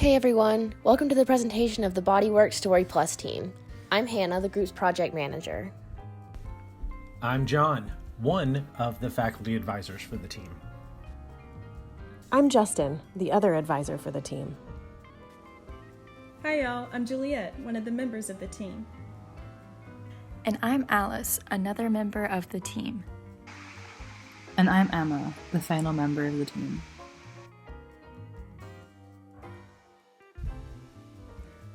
Hey everyone, welcome to the presentation of the Bodywork Story Plus team. I'm Hannah, the group's project manager. I'm John, one of the faculty advisors for the team. I'm Justin, the other advisor for the team. Hi y'all, I'm Juliet, one of the members of the team. And I'm Alice, another member of the team. And I'm Emma, the final member of the team.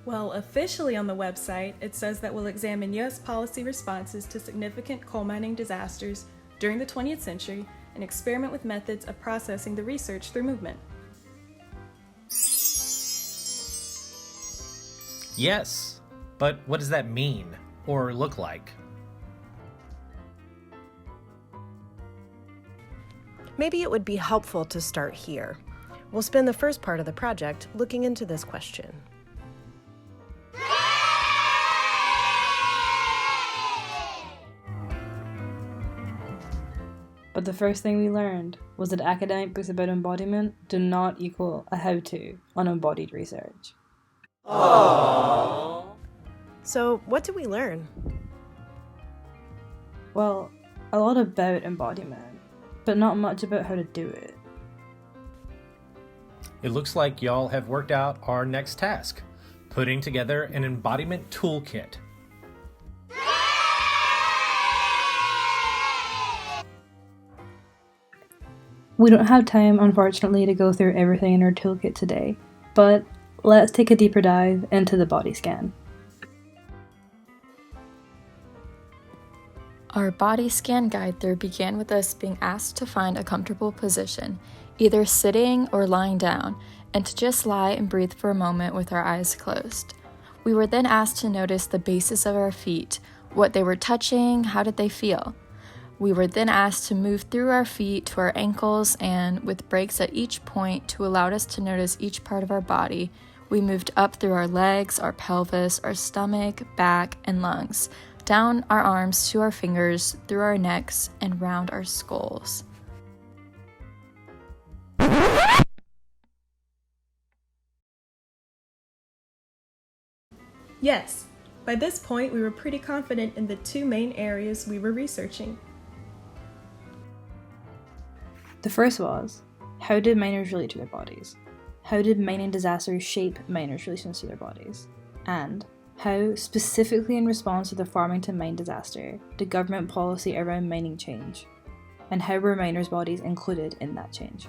Well, officially on the website, it says that we'll examine U.S. policy responses to significant coal mining disasters during the 20th century and experiment with methods of processing the research through movement. Yes, but what does that mean or look like? Maybe it would be helpful to start here. We'll spend the first part of the project looking into this question. But the first thing we learned was that academic books about embodiment do not equal a how-to on embodied research. Aww. So, what did we learn? Well, a lot about embodiment, but not much about how to do it. It looks like y'all have worked out our next task, putting together an embodiment toolkit. We don't have time, unfortunately, to go through everything in our toolkit today, but let's take a deeper dive into the body scan. Our body scan guide through began with us being asked to find a comfortable position, either sitting or lying down, and to just lie and breathe for a moment with our eyes closed. We were then asked to notice the bases of our feet, what they were touching, how did they feel. We were then asked to move through our feet to our ankles, and with breaks at each point to allow us to notice each part of our body, we moved up through our legs, our pelvis, our stomach, back, and lungs, down our arms to our fingers, through our necks, and round our skulls. Yes, by this point we were pretty confident in the two main areas we were researching. The first was, how did miners relate to their bodies? How did mining disasters shape miners' relations to their bodies? And how, specifically in response to the Farmington mine disaster, did government policy around mining change? And how were miners' bodies included in that change?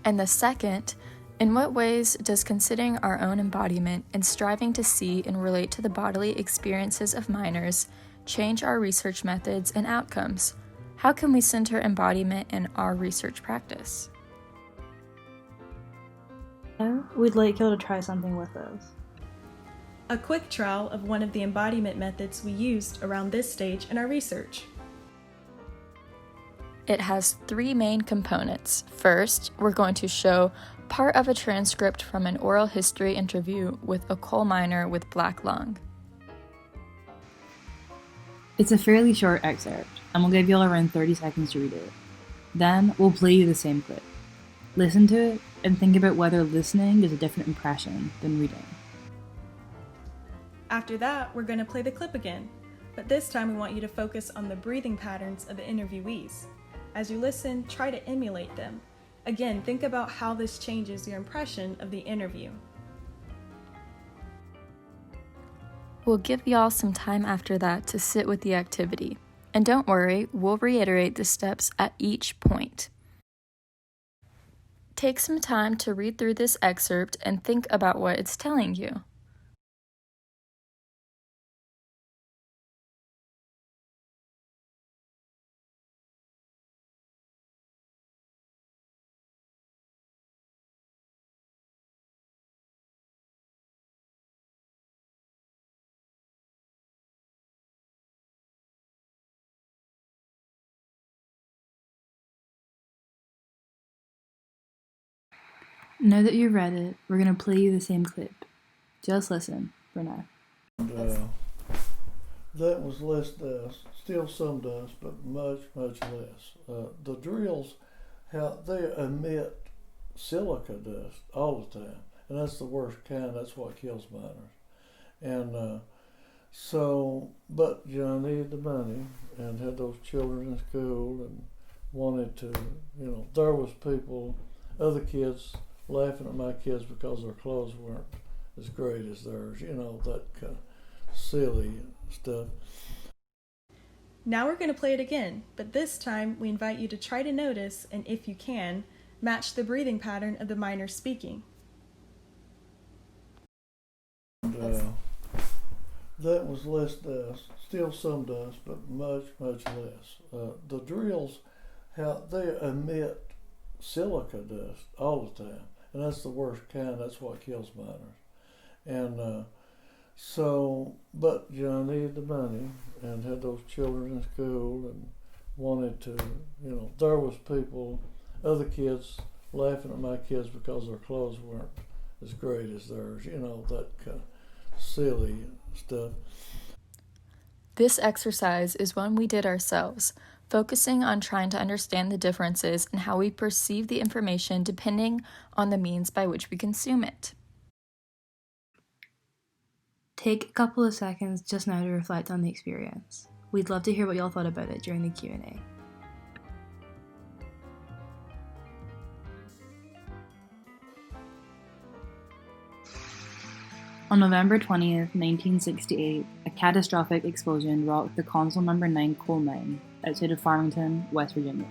And the second, in what ways does considering our own embodiment and striving to see and relate to the bodily experiences of miners change our research methods and outcomes? How can we center embodiment in our research practice? Now, we'd like y'all to try something with us. A quick trial of one of the embodiment methods we used around this stage in our research. It has three main components. First, we're going to show part of a transcript from an oral history interview with a coal miner with black lung. It's a fairly short excerpt, and we'll give y'all around 30 seconds to read it. Then, we'll play you the same clip. Listen to it, and think about whether listening is a different impression than reading. After that, we're going to play the clip again, but this time we want you to focus on the breathing patterns of the interviewees. As you listen, try to emulate them. Again, think about how this changes your impression of the interview. We'll give y'all some time after that to sit with the activity. And don't worry, we'll reiterate the steps at each point. Take some time to read through this excerpt and think about what it's telling you. Now that you've read it, we're going to play you the same clip. Just listen for now. That was less dust, still some dust, but much, much less. The drills, how they emit silica dust all the time, and that's the worst kind. That's what kills miners. And but John needed the money and had those children in school and wanted to, there was people, other kids laughing at my kids because their clothes weren't as great as theirs, that kind of silly stuff. Now we're going to play it again, but this time we invite you to try to notice, and if you can, match the breathing pattern of the miner speaking. That was less dust, still some dust, but much, much less. The drills, they emit silica dust all the time, and that's the worst kind. That's what kills miners. And but John needed the money and had those children in school and wanted to, there was people, other kids laughing at my kids because their clothes weren't as great as theirs, that kind of silly stuff. This exercise is one we did ourselves, focusing on trying to understand the differences in how we perceive the information depending on the means by which we consume it. Take a couple of seconds just now to reflect on the experience. We'd love to hear what y'all thought about it during the Q&A. On November 20th, 1968, a catastrophic explosion rocked the Consul No. 9 coal mine outside of Farmington, West Virginia.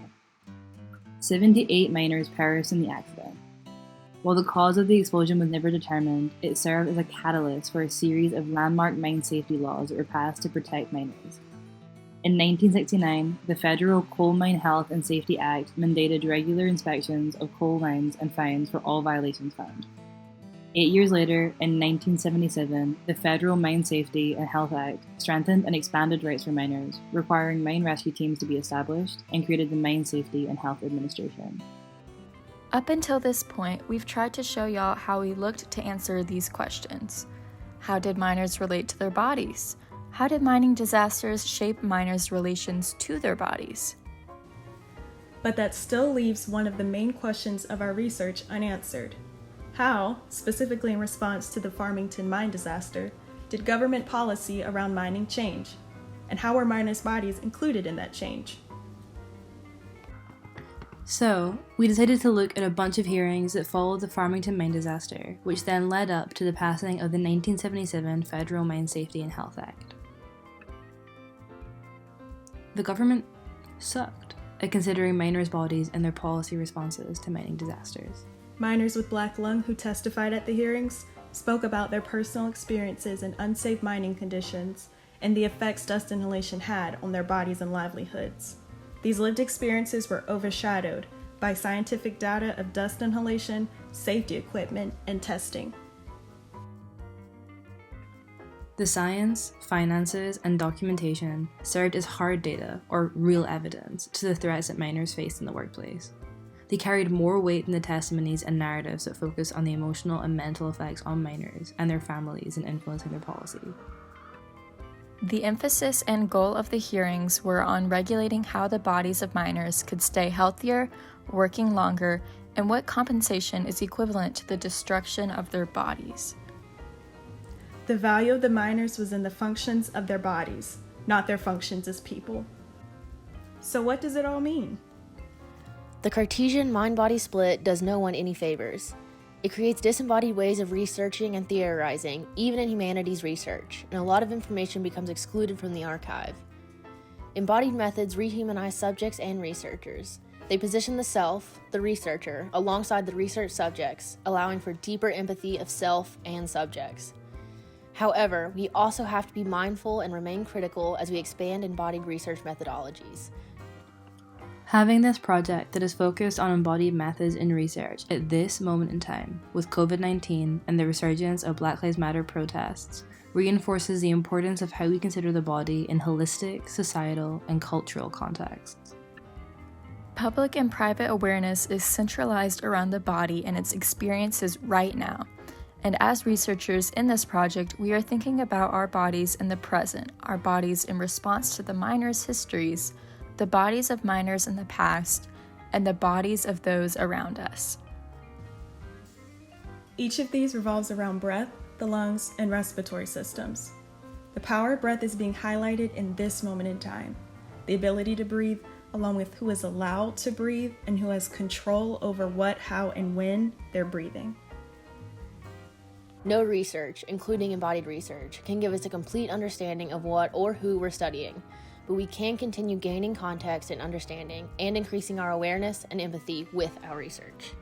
78 miners perished in the accident. While the cause of the explosion was never determined, it served as a catalyst for a series of landmark mine safety laws that were passed to protect miners. In 1969, the Federal Coal Mine Health and Safety Act mandated regular inspections of coal mines and fines for all violations found. 8 years later, in 1977, the Federal Mine Safety and Health Act strengthened and expanded rights for miners, requiring mine rescue teams to be established, and created the Mine Safety and Health Administration. Up until this point, we've tried to show y'all how we looked to answer these questions. How did miners relate to their bodies? How did mining disasters shape miners' relations to their bodies? But that still leaves one of the main questions of our research unanswered. How, specifically in response to the Farmington mine disaster, did government policy around mining change? And how were miners' bodies included in that change? So, we decided to look at a bunch of hearings that followed the Farmington mine disaster, which then led up to the passing of the 1977 Federal Mine Safety and Health Act. The government sucked at considering miners' bodies and their policy responses to mining disasters. Miners with black lung who testified at the hearings spoke about their personal experiences in unsafe mining conditions and the effects dust inhalation had on their bodies and livelihoods. These lived experiences were overshadowed by scientific data of dust inhalation, safety equipment, and testing. The science, finances, and documentation served as hard data, or real evidence, to the threats that miners faced in the workplace. They carried more weight than the testimonies and narratives that focus on the emotional and mental effects on miners and their families in influencing their policy. The emphasis and goal of the hearings were on regulating how the bodies of miners could stay healthier, working longer, and what compensation is equivalent to the destruction of their bodies. The value of the miners was in the functions of their bodies, not their functions as people. So what does it all mean? The Cartesian mind-body split does no one any favors. It creates disembodied ways of researching and theorizing, even in humanities research, and a lot of information becomes excluded from the archive. Embodied methods rehumanize subjects and researchers. They position the self, the researcher, alongside the research subjects, allowing for deeper empathy of self and subjects. However, we also have to be mindful and remain critical as we expand embodied research methodologies. Having this project that is focused on embodied methods in research at this moment in time, with COVID-19 and the resurgence of Black Lives Matter protests, reinforces the importance of how we consider the body in holistic, societal, and cultural contexts. Public and private awareness is centralized around the body and its experiences right now. And as researchers in this project, we are thinking about our bodies in the present, our bodies in response to the miners' histories, the bodies of miners in the past, and the bodies of those around us. Each of these revolves around breath, the lungs, and respiratory systems. The power of breath is being highlighted in this moment in time. The ability to breathe, along with who is allowed to breathe and who has control over what, how, and when they're breathing. No research, including embodied research, can give us a complete understanding of what or who we're studying, but we can continue gaining context and understanding and increasing our awareness and empathy with our research.